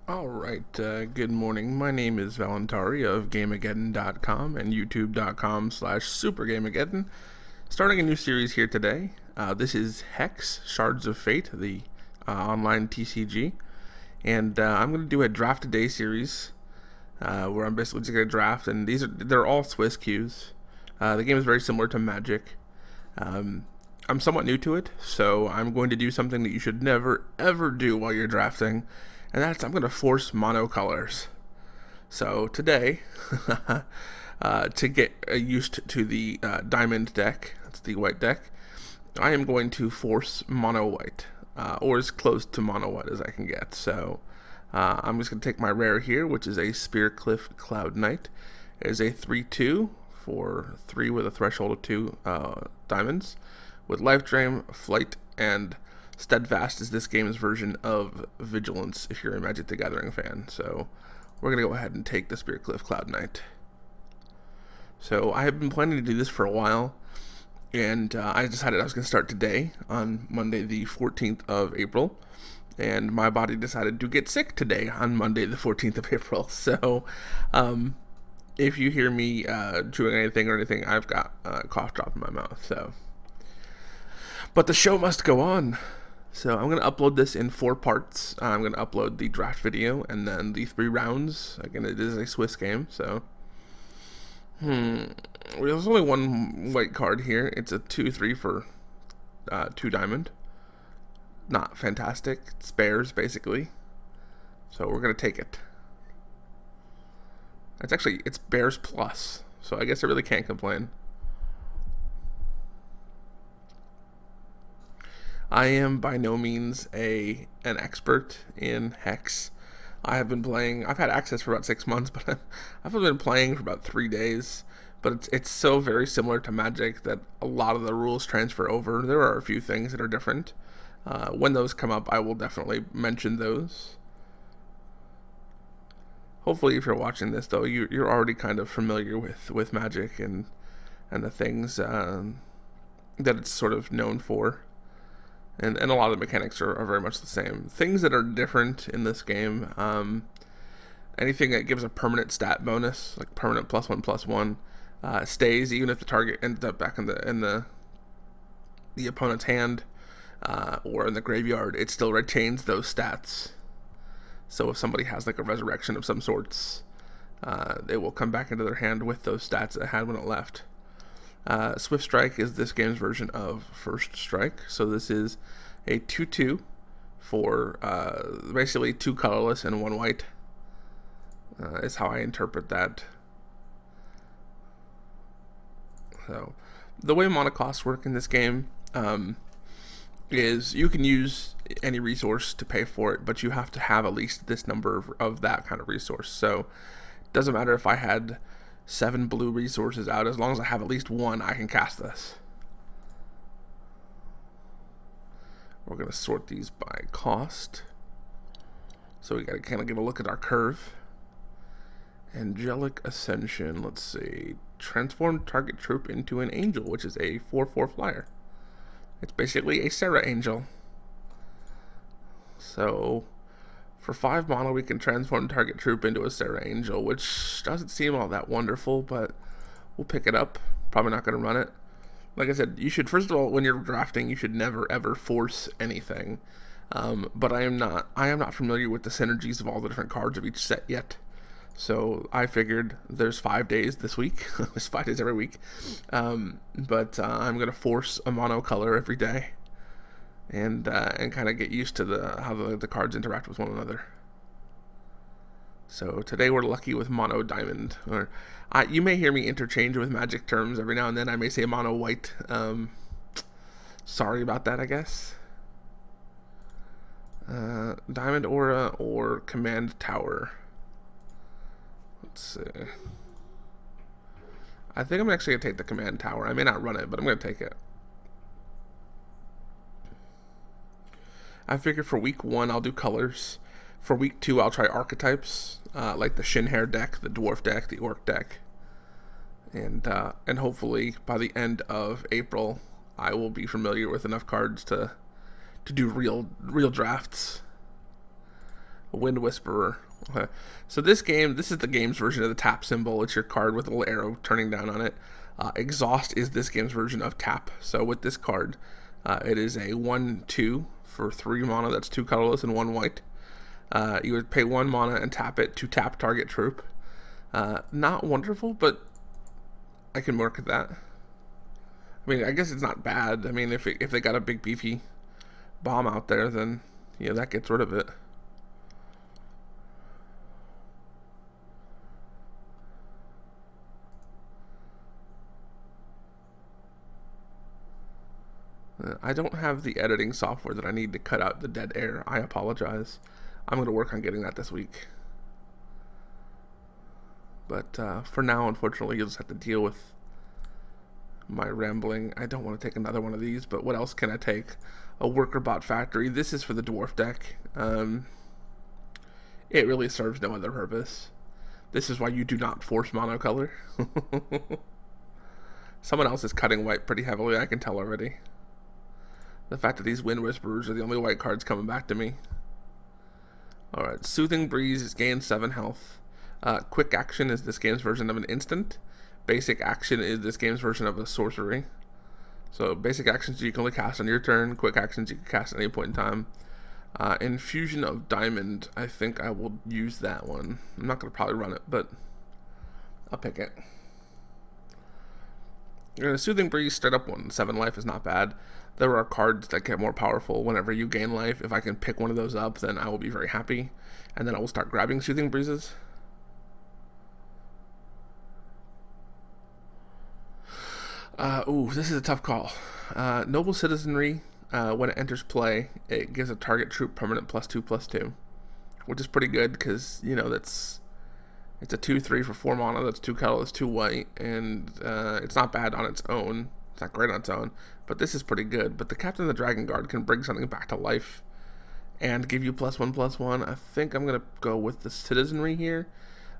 Alright, good morning. My name is Valentari of GameAgeddon.com and YouTube.com/SuperGameAgeddon. Starting a new series here today. This is Hex, Shards of Fate, the online TCG. And I'm going to do a draft a day series where I'm basically just going to draft, and they're all Swiss queues. The game is very similar to Magic. I'm somewhat new to it, so I'm going to do something that you should never ever do while you're drafting, and that's I'm going to force monocolors. So today, to get used to the diamond deck, that's the white deck, I am going to force mono white, or as close to mono white as I can get. So I'm just going to take my rare here, which is a Spearcliff Cloud Knight. It is a 3/2 for 3 with a threshold of 2 diamonds, with Life Drain, Flight, and Steadfast is this game's version of Vigilance if you're a Magic the Gathering fan. So we're going to go ahead and take the Spearcliff Cloud Knight. So I have been planning to do this for a while, and I decided I was going to start today on Monday the 14th of April, and my body decided to get sick today on Monday the 14th of April. So if you hear me chewing anything or anything, I've got a cough drop in my mouth. But the show must go on. So I'm going to upload this in 4 parts. I'm going to upload the draft video and then the 3 rounds. Again, it is a Swiss game, so... There's only one white card here. It's a 2/3 for 2 diamond. Not fantastic. It's bears, basically. So we're going to take it. It's bears plus. So I guess I really can't complain. I am by no means an expert in Hex. I've had access for about 6 months, but I've been playing for about 3 days. But it's so very similar to Magic that a lot of the rules transfer over. There are a few things that are different. When those come up, I will definitely mention those. Hopefully, if you're watching this, though, you're already kind of familiar with Magic and the things that it's sort of known for. And a lot of the mechanics are very much the same. Things that are different in this game, anything that gives a permanent stat bonus, like permanent +1/+1, stays even if the target ends up back in the opponent's hand or in the graveyard. It still retains those stats. So if somebody has like a resurrection of some sorts, it will come back into their hand with those stats it had when it left. Swift Strike is this game's version of First Strike. So this is a 2/2 for basically 2 colorless and 1 white. Is how I interpret that. So the way mana costs work in this game is you can use any resource to pay for it, but you have to have at least this number of that kind of resource. So it doesn't matter if I had 7 blue resources out, as long as I have at least 1, I can cast this. We're going to sort these by cost. So we got to kind of get a look at our curve. Angelic Ascension, let's see. Transform target troop into an angel, which is a 4/4 flyer. It's basically a Sarah Angel. So for 5 mana, we can transform target troop into a Sarah Angel, which doesn't seem all that wonderful, but we'll pick it up. Probably not going to run it. Like I said, you should, first of all, when you're drafting, you should never ever force anything. But I am not familiar with the synergies of all the different cards of each set yet. So I figured there's 5 days this week. There's 5 days every week. But I'm going to force a mono color every day. And kind of get used to how the cards interact with one another. So today we're lucky with mono diamond. Or you may hear me interchange with Magic terms every now and then. I may say mono white. Sorry about that, I guess. Diamond Aura or Command Tower. Let's see. I think I'm actually going to take the Command Tower. I may not run it, but I'm going to take it. I figured for week 1 I'll do colors. For week 2 I'll try archetypes, like the Shinhair deck, the Dwarf deck, the Orc deck, and hopefully by the end of April I will be familiar with enough cards to do real drafts. Wind Whisperer. So this is the game's version of the tap symbol. It's your card with a little arrow turning down on it. Exhaust is this game's version of tap. So with this card, it is a 1/2 for 3 mana. That's 2 colorless and 1 white. You would pay 1 mana and tap it to tap target troop. Not wonderful, but I can work at that. I mean, I guess it's not bad. I mean, if they got a big beefy bomb out there, then yeah, that gets rid of it. I don't have the editing software that I need to cut out the dead air. I apologize. I'm going to work on getting that this week. But for now, unfortunately, you'll just have to deal with my rambling. I don't want to take another one of these, but what else can I take? A Worker Bot Factory. This is for the dwarf deck. It really serves no other purpose. This is why you do not force monocolor. Someone else is cutting white pretty heavily, I can tell already. The fact that these Wind Whisperers are the only white cards coming back to me. Alright, Soothing Breeze is gain 7 health. Quick Action is this game's version of an instant. Basic Action is this game's version of a sorcery. So basic actions you can only cast on your turn. Quick actions you can cast at any point in time. Infusion of Diamond, I think I will use that one. I'm not going to probably run it, but I'll pick it. Soothing Breeze straight up 7 life is not bad. There are cards that get more powerful whenever you gain life. If I can pick one of those up, then I will be very happy. And then I will start grabbing Soothing Breezes. Ooh, this is a tough call. Noble Citizenry, when it enters play, it gives a target troop permanent +2/+2, which is pretty good because, you know, it's a 2/3 for 4 mana. That's 2 colorless, 2 white, and it's not bad on its own. It's not great on its own, but this is pretty good. But the Captain of the Dragon Guard can bring something back to life and give you +1/+1. I think I'm gonna go with the Citizenry here.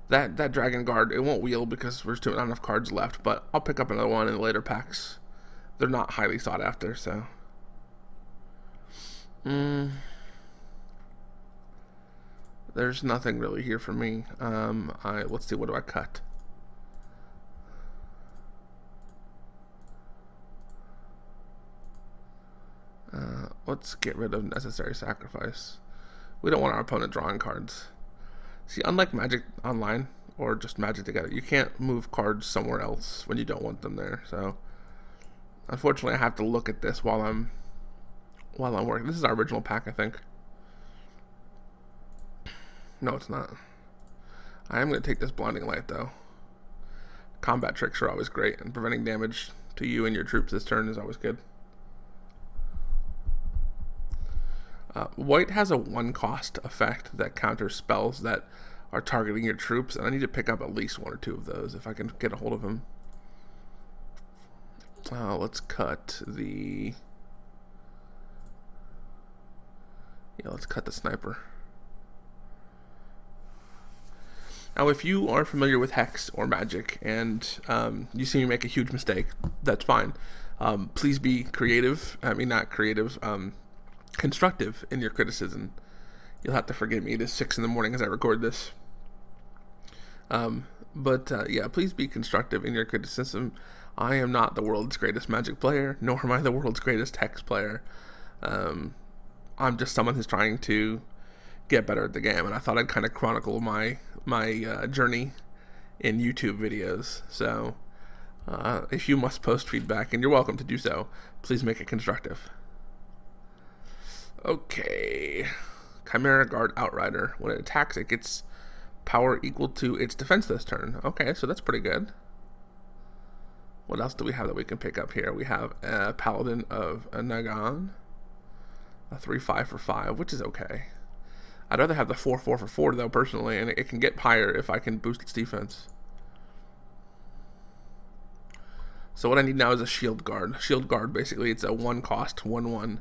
That Dragon Guard, it won't wheel because there's not enough cards left, but I'll pick up another one in later packs. They're not highly sought after, so. There's nothing really here for me. Let's see, what do I cut? Let's get rid of Necessary Sacrifice. We don't want our opponent drawing cards. See, unlike Magic Online, or just Magic Together, you can't move cards somewhere else when you don't want them there. So, unfortunately, I have to look at this while I'm working. This is our original pack, I think. No, it's not. I am going to take this Blinding Light, though. Combat tricks are always great, and preventing damage to you and your troops this turn is always good. White has a 1-cost effect that counters spells that are targeting your troops, and I need to pick up at least 1 or 2 of those if I can get a hold of them. Let's cut the... Yeah, let's cut the Sniper. Now, if you are familiar with Hex or Magic and you see me make a huge mistake, that's fine. Please be creative. I mean, not creative. Constructive in your criticism. You'll have to forgive me. It is 6 in the morning as I record this. Yeah, please be constructive in your criticism. I am not the world's greatest Magic player, nor am I the world's greatest Hex player. I'm just someone who's trying to get better at the game, and I thought I'd kind of chronicle my journey in YouTube videos. So if you must post feedback, and you're welcome to do so, please make it constructive. Okay, Chimera Guard Outrider. When it attacks, it gets power equal to its defense this turn. Okay, so that's pretty good. What else do we have that we can pick up here? We have a Paladin of Nagan, a 3/5 for 5, which is okay. I'd rather have the 4/4 for 4 though, personally, and it can get higher if I can boost its defense. So what I need now is a Shield Guard. Shield Guard, basically, it's a 1-cost, 1/1.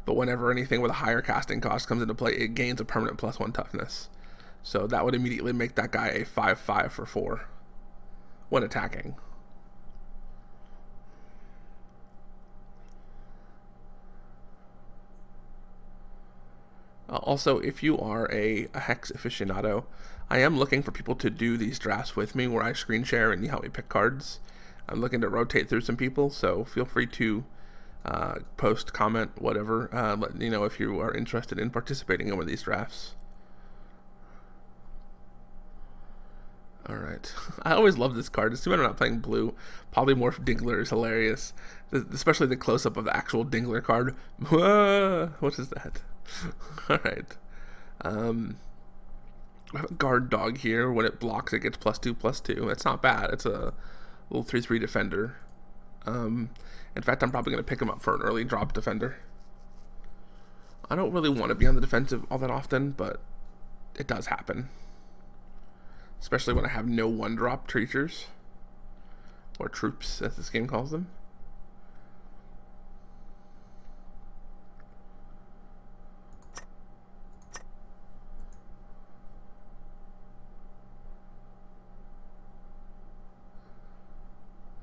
But whenever anything with a higher casting cost comes into play, it gains a permanent +1 toughness. So that would immediately make that guy a 5/5 for 4 when attacking. Also, if you are a Hex aficionado, I am looking for people to do these drafts with me where I screen share and you help me pick cards. I'm looking to rotate through some people, so feel free to post, comment, whatever. Let me know if you are interested in participating in one of these drafts. Alright. I always love this card. It's too bad I'm not playing blue. Polymorph Dingler is hilarious. Especially the close-up of the actual Dingler card. What is that? Alright. I have a guard dog here. When it blocks, it gets +2/+2. That's not bad. It's a little 3/3 defender. In fact, I'm probably going to pick him up for an early drop defender. I don't really want to be on the defensive all that often, but it does happen. Especially when I have no 1-drop creatures. Or troops, as this game calls them.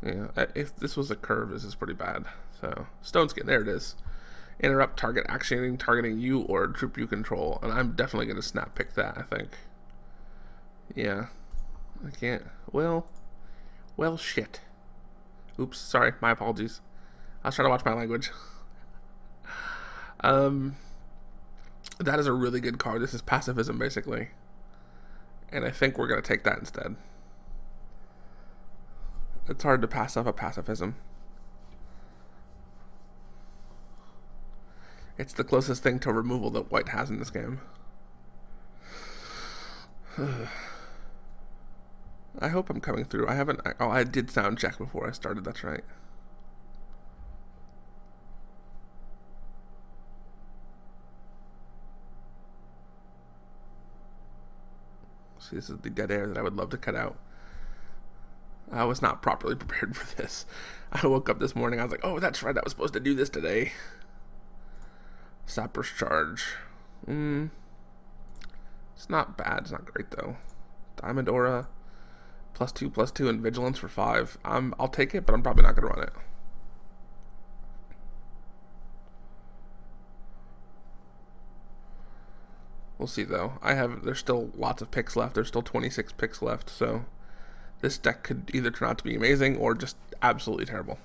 Yeah, if this was a curve, this is pretty bad. So, Stone Skin, there it is. Interrupt target actioning, targeting you or a troop you control. And I'm definitely going to snap pick that, I think. Yeah. I can't. Well, shit. Oops, sorry, my apologies. I was trying to watch my language. That is a really good card. This is pacifism, basically. And I think we're going to take that instead. It's hard to pass up a pacifism. It's the closest thing to removal that white has in this game. I hope I'm coming through. I haven't... Oh, I did sound check before I started. That's right. See, this is the dead air that I would love to cut out. I was not properly prepared for this. I woke up this morning, I was like, oh, that's right, I was supposed to do this today. Sapper's Charge. It's not bad, it's not great though. Diamond Aura, +2/+2 and Vigilance for 5. I'll take it, but I'm probably not going to run it. We'll see though. There's still lots of picks left. There's still 26 picks left, so this deck could either turn out to be amazing or just absolutely terrible.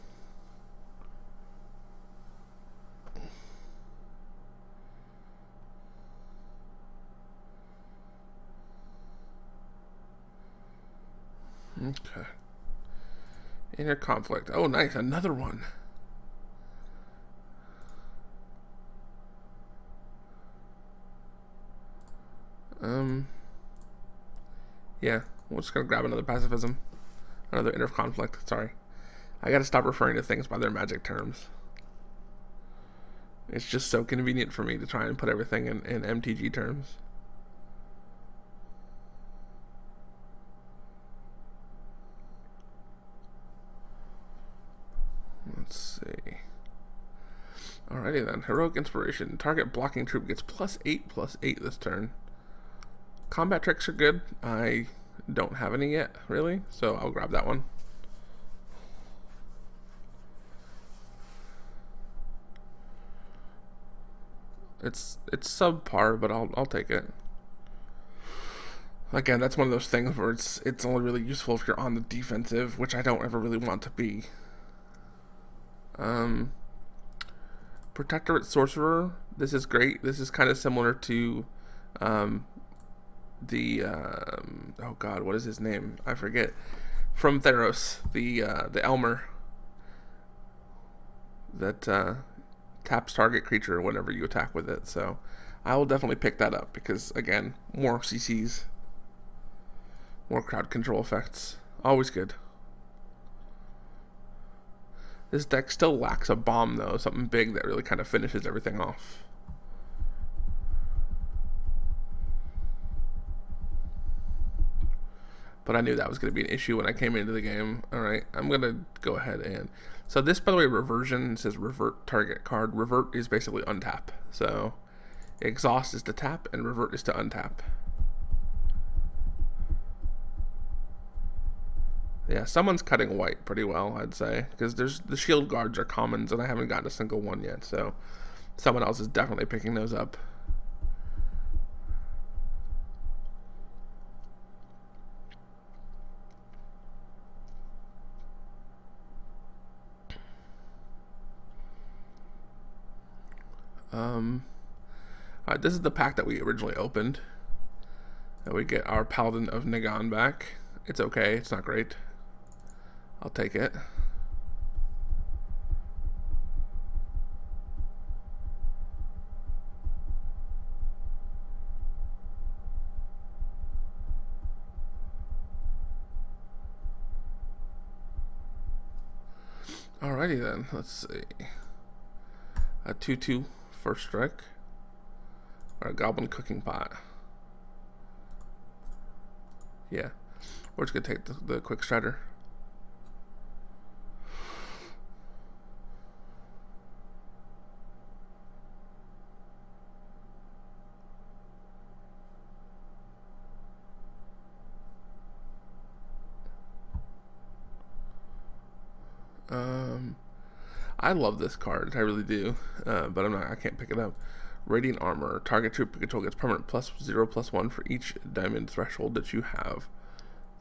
Okay. Inner Conflict. Oh, nice. Another one. Yeah, we're just gonna grab another pacifism. Another Inner Conflict, sorry. I gotta stop referring to things by their magic terms. It's just so convenient for me to try and put everything in MTG terms. Let's see. Alrighty then. Heroic Inspiration. Target blocking troop gets +8/+8 this turn. Combat tricks are good. I don't have any yet, really, so I'll grab that one. It's subpar, but I'll take it. Again, that's one of those things where it's only really useful if you're on the defensive, which I don't ever really want to be. Protectorate Sorcerer. This is great. This is kind of similar to oh god, what is his name? I forget. From Theros, the Elmer that taps target creature whenever you attack with it. So I will definitely pick that up because, again, more CCs, more crowd control effects, always good. This deck still lacks a bomb though, something big that really kind of finishes everything off. But I knew that was going to be an issue when I came into the game. Alright, I'm going to go ahead and... So this, by the way, reversion says revert target card. Revert is basically untap. So exhaust is to tap and revert is to untap. Yeah, someone's cutting white pretty well, I'd say. Because the shield guards are commons and I haven't gotten a single one yet. So someone else is definitely picking those up. Alright, this is the pack that we originally opened. And we get our Paladin of Nagan back. It's okay, it's not great. I'll take it. Alrighty then, let's see. A 2/2 first strike. Or a Goblin Cooking Pot. Yeah. We're just gonna take the Quick Strider. I love this card, I really do, but I can't pick it up. Radiant Armor. Target troop control gets permanent +0/+1 for each diamond threshold that you have.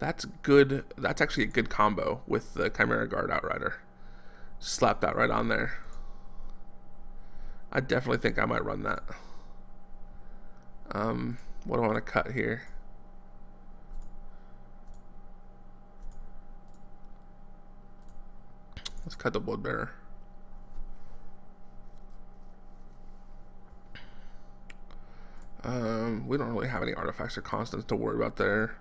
That's good. That's actually a good combo with the Chimera Guard Outrider. Slap that right on there. I definitely think I might run that. What do I want to cut here? Let's cut the Bloodbearer. We don't really have any artifacts or constants to worry about there.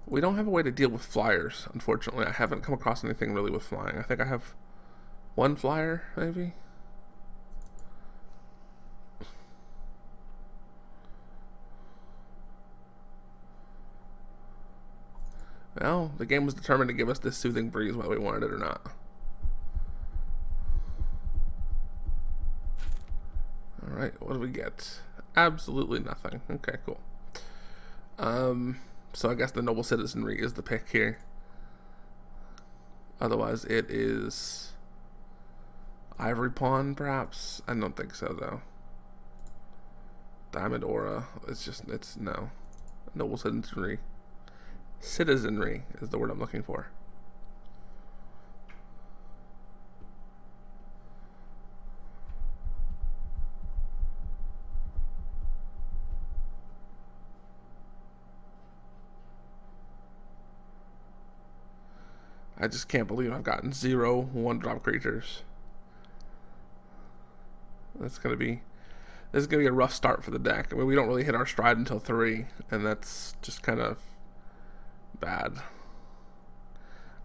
We don't have a way to deal with flyers, unfortunately. I haven't come across anything really with flying. I think I have one flyer, maybe? Well, the game was determined to give us this soothing breeze whether we wanted it or not. Alright, what do we get? Absolutely nothing. Okay, cool. So I guess the Noble Citizenry is the pick here. Otherwise it is Ivory Pawn, perhaps? I don't think so, though. Diamond Aura. It's no. Noble Citizenry. Citizenry is the word I'm looking for. I just can't believe I've gotten 0 1-drop creatures. This is gonna be a rough start for the deck. I mean, we don't really hit our stride until 3, and that's just kind of bad.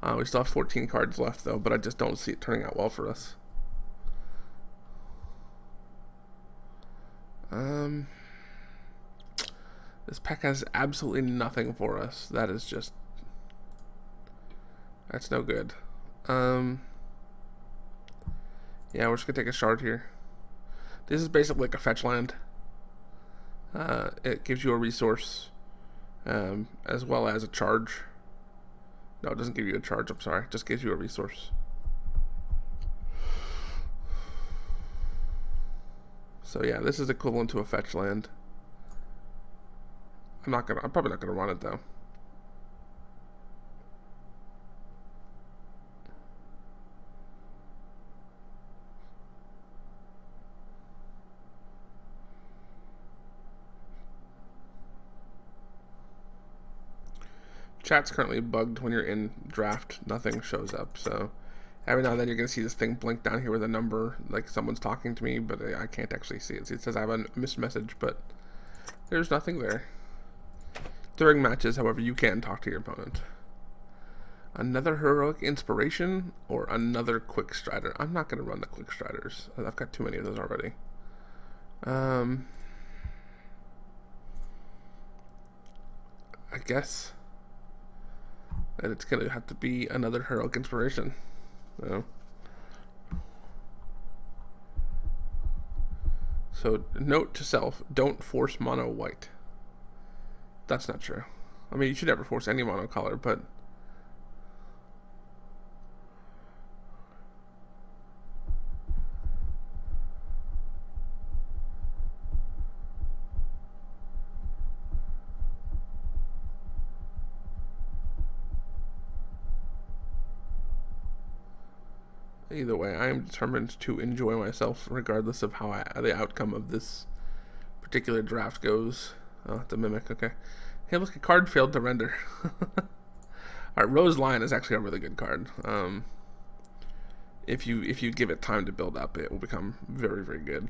We still have 14 cards left though, but I just don't see it turning out well for us. This pack has absolutely nothing for us. That is just... That's no good. Yeah, we're just gonna take a shard here. This is basically like a fetch land. It gives you a resource, as well as a charge. No, it doesn't give you a charge, I'm sorry. It just gives you a resource. So yeah, this is equivalent to a fetch land. I'm probably not gonna run it though. Chat's currently bugged. When you're in draft, nothing shows up, so every now and then you're gonna see this thing blink down here with a number, like someone's talking to me, but I can't actually see it. It says I have a missed message, but there's nothing there. During matches, however, you can talk to your opponent. Another Heroic Inspiration or another Quick Strider. I'm not gonna run the Quick Striders. I've got too many of those already. I guess that it's gonna have to be another Heroic Inspiration. So note to self: don't force mono white. That's not true. I mean, you should never force any mono color, but Either way, I am determined to enjoy myself regardless of how the outcome of this particular draft goes. Oh, it's a mimic, okay. Hey, look, a card failed to render. Alright, Rose Lion is actually a really good card. If you give it time to build up, it will become very, very good.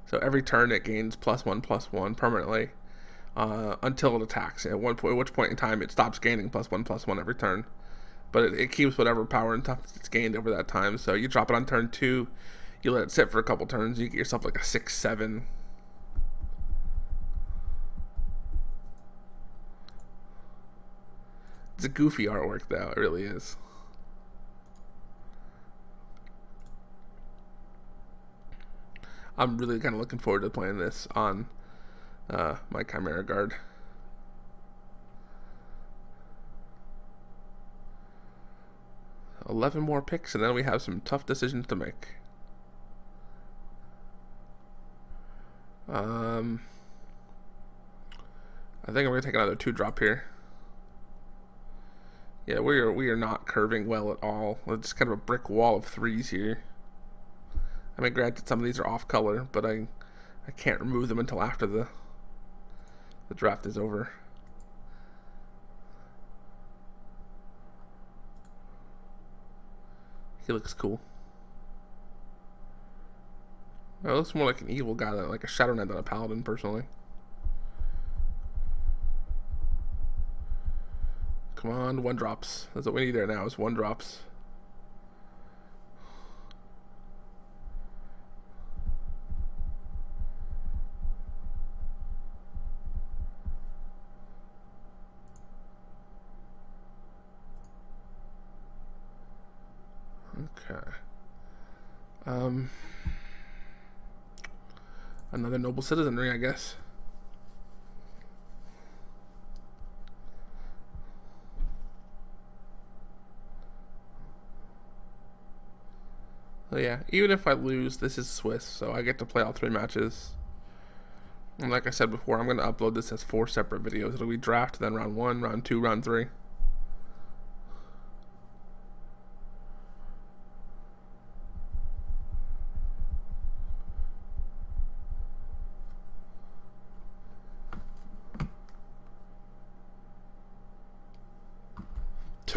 So every turn it gains +1/+1 permanently until it attacks. At which point in time it stops gaining +1/+1 every turn. But it keeps whatever power and toughness it's gained over that time. So you drop it on turn 2, you let it sit for a couple turns, you get yourself like a 6/7. It's a goofy artwork though, it really is. I'm really kind of looking forward to playing this on my Chimera Guard. $11 more picks, and then we have some tough decisions to make. I think I'm gonna take another 2-drop here. Yeah, we are not curving well at all. It's kind of a brick wall of 3s here. I mean, granted, some of these are off color, but I can't remove them until after the draft is over. He looks cool. It looks more like an evil guy than like a Shadow Knight than a Paladin, personally. Come on, 1-drops. That's what we need there now, is 1-drops. Okay. Another Noble Citizenry, I guess. So yeah, even if I lose, this is Swiss, so I get to play all 3 matches. And like I said before, I'm going to upload this as 4 separate videos. It'll be draft, then round 1, round 2, round 3.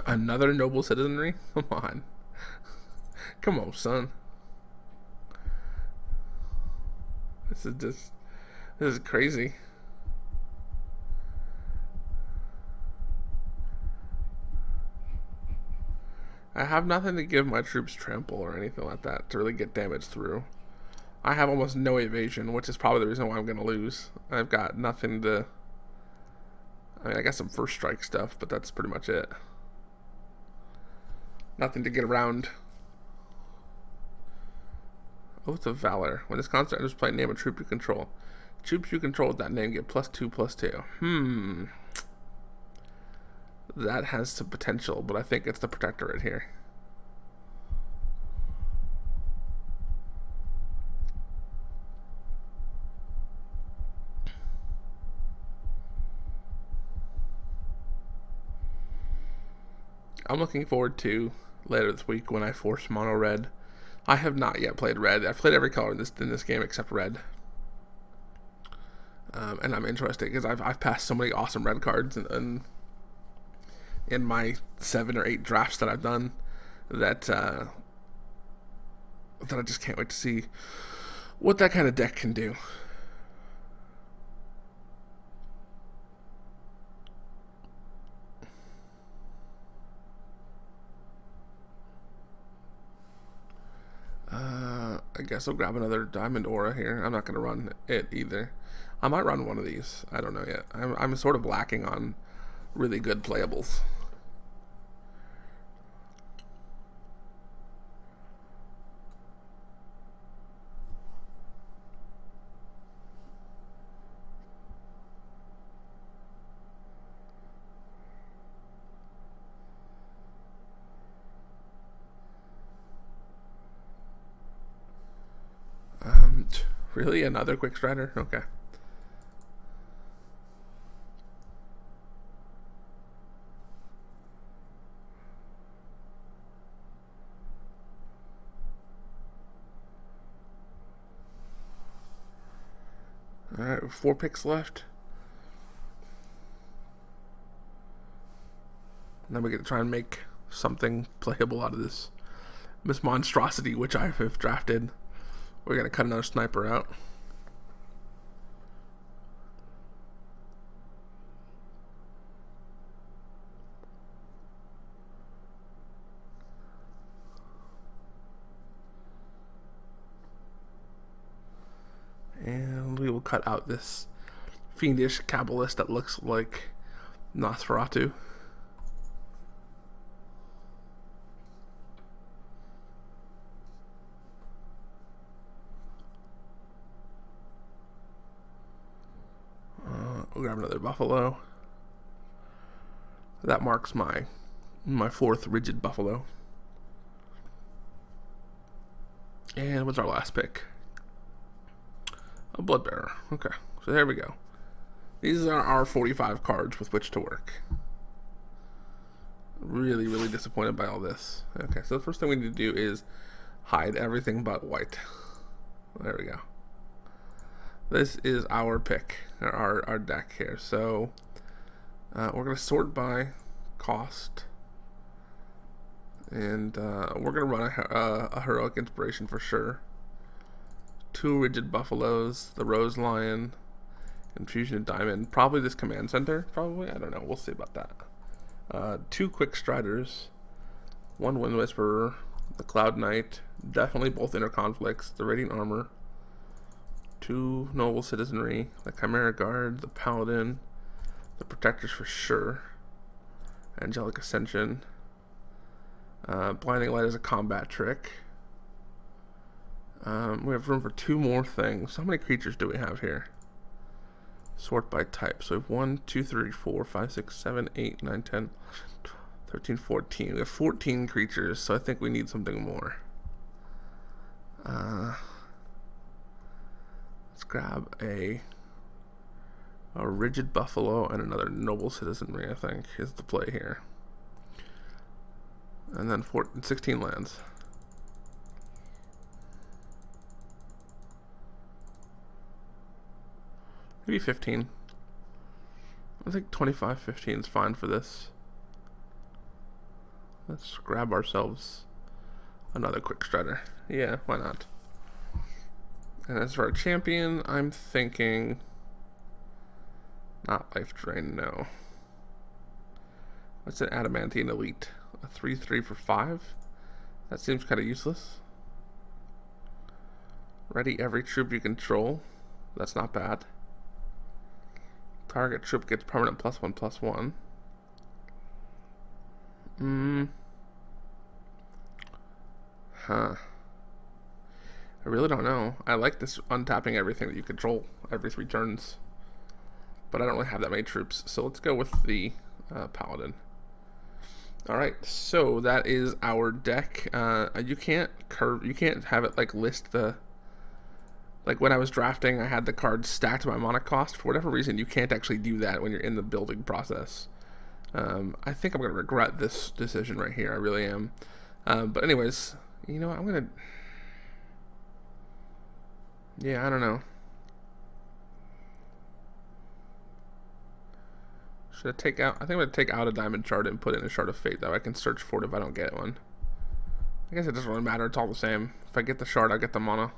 Another Noble Citizenry? Come on. Come on, son. This is crazy. I have nothing to give my troops trample or anything like that to really get damage through. I have almost no evasion, which is probably the reason why I'm going to lose. I've got nothing to... I mean, I got some first strike stuff, but that's pretty much it. Nothing to get around. Oath of Valor. When this construct enters play, name a troop you control. Troops you control with that name get +2/+2. That has some potential, but I think it's the Protectorate here. I'm looking forward to later this week when I force mono red. I have not yet played red. I've played every color in this game except red. And I'm interested because I've passed so many awesome red cards in my 7 or 8 drafts that I've done that I just can't wait to see what that kind of deck can do. I guess I'll grab another Diamond Aura here. I'm not going to run it either. I might run one of these. I don't know yet. I'm sort of lacking on really good playables. Really? Another Quick Strider? Okay. Alright, 4 picks left. And then we get to try and make something playable out of this monstrosity, which I have drafted. We're going to cut another sniper out. And we will cut out this fiendish Kabbalist that looks like Nosferatu. We'll grab another buffalo. That marks my 4th rigid buffalo. And what's our last pick? A blood bearer. Okay, so there we go. These are our 45 cards with which to work. Really, really disappointed by all this. Okay, so the first thing we need to do is hide everything but white. There we go. This is our pick, our deck here. So we're going to sort by cost. And we're going to run a heroic inspiration for sure. 2 rigid buffaloes, the rose lion, infusion of diamond, probably this command center, probably, I don't know, we'll see about that. 2 quick striders, 1 wind whisperer, the cloud knight, definitely both inner conflicts, the radiant armor, 2 noble citizenry, the chimera guard, the paladin, the protectors for sure, angelic ascension, blinding light is a combat trick. We have room for 2 more things. How many creatures do we have here? Sort by type. So we have 1, 2, 3, 4, 5, 6, 7, 8, 9, 10, 13, 14. We have 14 creatures, so I think we need something more. Let's grab a rigid buffalo and another noble citizenry, I think, is the play here. And then 16 lands. Maybe 15. I think 25, 15 is fine for this. Let's grab ourselves another quick strider. Yeah, why not? And as for our champion, I'm thinking not life drain, no. What's an adamantine elite? A 3/3 for 5? That seems kind of useless. Ready every troop you control. That's not bad. Target troop gets permanent +1/+1. Huh. I really don't know. I like this untapping everything that you control every 3 turns. But I don't really have that many troops. So let's go with the paladin. Alright, so that is our deck. You can't have it like list the... Like when I was drafting, I had the cards stacked to my mana cost. For whatever reason, you can't actually do that when you're in the building process. I think I'm going to regret this decision right here. I really am. But anyways, you know what? I'm going to... Yeah, I don't know. Should I take out... I think I'm going to take out a diamond shard and put in a Shard of Fate. That way I can search for it if I don't get one. I guess it doesn't really matter. It's all the same. If I get the shard, I get the mana.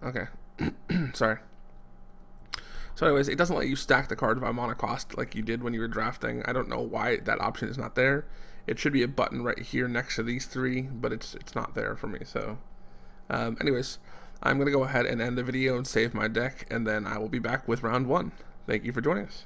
Okay. Sorry. So anyways, it doesn't let you stack the cards by mana cost like you did when you were drafting. I don't know why that option is not there. It should be a button right here next to these 3, but it's not there for me. So anyways, I'm going to go ahead and end the video and save my deck, and then I will be back with round 1. Thank you for joining us.